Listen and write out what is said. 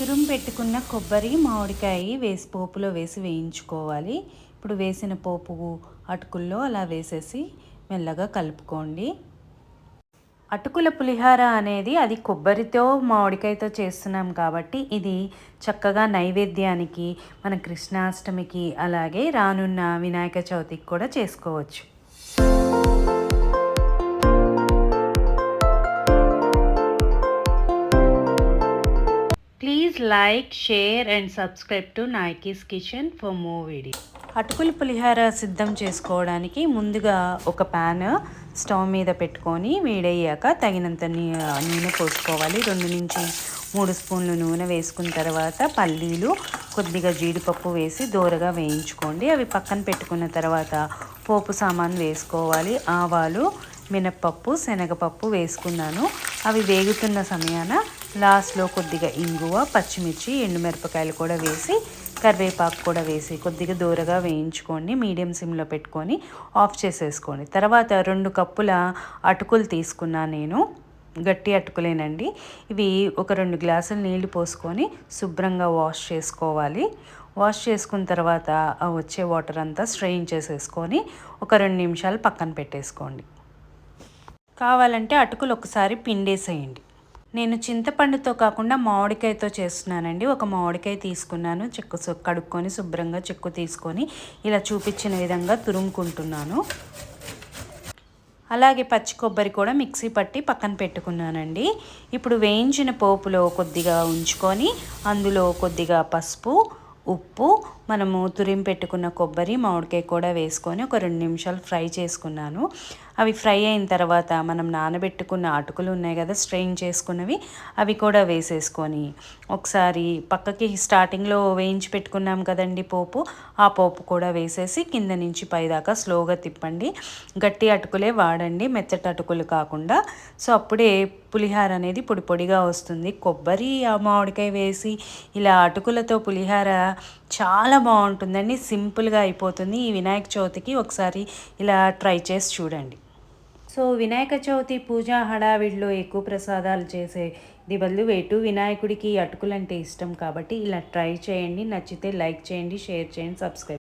తురుము పెట్టుకున్న కొబ్బరి, మామిడికాయ వేసి పోపులో వేసి వేయించుకోవాలి. ఇప్పుడు వేసిన పోపు అటుకుల్లో అలా వేసేసి మెల్లగా కలుపుకోండి. అటుకుల పులిహార అనేది అది కొబ్బరితో మామిడికాయతో చేస్తున్నాం కాబట్టి ఇది చక్కగా నైవేద్యానికి, మన కృష్ణాష్టమికి, అలాగే రానున్న వినాయక చవితికి కూడా చేసుకోవచ్చు. Please like, share and subscribe to Nike's Kitchen for more videos. అటుకుల పులిహార సిద్ధం చేసుకోవడానికి ముందుగా ఒక ప్యాన్ స్టవ్ మీద పెట్టుకొని వేడయ్యాక తగినంత నూనె పోసుకోవాలి. 2 నుంచి 3 స్పూన్లు నూనె వేసుకున్న తర్వాత పల్లీలు, కొద్దిగా జీడిపప్పు వేసి దోరగా వేయించుకోండి. అవి పక్కన పెట్టుకున్న తర్వాత పోపు సామాన్ వేసుకోవాలి. ఆవాలు, మినప్పప్పు, శనగపప్పు వేసుకున్నాను. అవి వేగుతున్న సమయాన లాస్ట్లో కొద్దిగా ఇంగువ, పచ్చిమిర్చి, ఎండుమిరపకాయలు కూడా వేసి, కరివేపాకు కూడా వేసి కొద్దిగా దూరగా వేయించుకోండి. మీడియం సిమ్లో పెట్టుకొని ఆఫ్ చేసేసుకోండి. తర్వాత 2 కప్పుల అటుకులు తీసుకున్నాను నేను. గట్టి అటుకులేనండి ఇవి. ఒక 2 గ్లాసుల నీళ్లు పోసుకొని శుభ్రంగా వాష్ చేసుకోవాలి. వాష్ చేసుకున్న తర్వాత వచ్చే వాటర్ అంతా స్ట్రెయిన్ చేసేసుకొని ఒక 2 నిమిషాలు పక్కన పెట్టేసుకోండి. కావాలంటే అటుకులు ఒకసారి పిండేసేయండి. నేను చింతపండుతో కాకుండా మామిడికాయతో చేస్తున్నానండి. ఒక మామిడికాయ తీసుకున్నాను, చెక్కు కడుక్కొని శుభ్రంగా చెక్కు తీసుకొని ఇలా చూపించిన విధంగా తురుముకుంటున్నాను. అలాగే పచ్చి కొబ్బరి కూడా మిక్సీ పట్టి పక్కన పెట్టుకున్నానండి. ఇప్పుడు వేయించిన పోపులో కొద్దిగా ఉంచుకొని అందులో కొద్దిగా పసుపు, ఉప్పు, మనము తురిమి పెట్టుకున్న కొబ్బరి, మామిడికాయ కూడా వేసుకొని ఒక 2 నిమిషాలు ఫ్రై చేసుకున్నాను. అవి ఫ్రై అయిన తర్వాత మనం నానబెట్టుకున్న అటుకులు ఉన్నాయి కదా, స్ట్రెయిన్ చేసుకున్నవి, అవి కూడా వేసేసుకొని ఒకసారి పక్కకి స్టార్టింగ్లో వేయించి పెట్టుకున్నాం కదండి పోపు, ఆ పోపు కూడా వేసేసి కింద నుంచి పైదాకా స్లోగా తిప్పండి. గట్టి అటుకులే వాడండి, మెత్తటి అటుకులు కాకుండా. సో అప్పుడే పులిహార అనేది పొడి పొడిగా వస్తుంది. కొబ్బరి, మామిడికాయ వేసి ఇలా అటుకులతో పులిహార చాలా బాగుంటుందండి. సింపుల్గా అయిపోతుంది. ఈ వినాయక చవితికి ఒకసారి ఇలా ట్రై చేసి చూడండి. సో వినాయక చవితి పూజా హడావిడిలో ఎక్కువ ప్రసాదాలు చేసే బదులు వినాయకుడికి అటుకులంటే ఇష్టం కాబట్టి ఇలా ట్రై చేయండి. నచ్చితే లైక్ చేయండి, షేర్ చేయండి, సబ్స్క్రైబ్.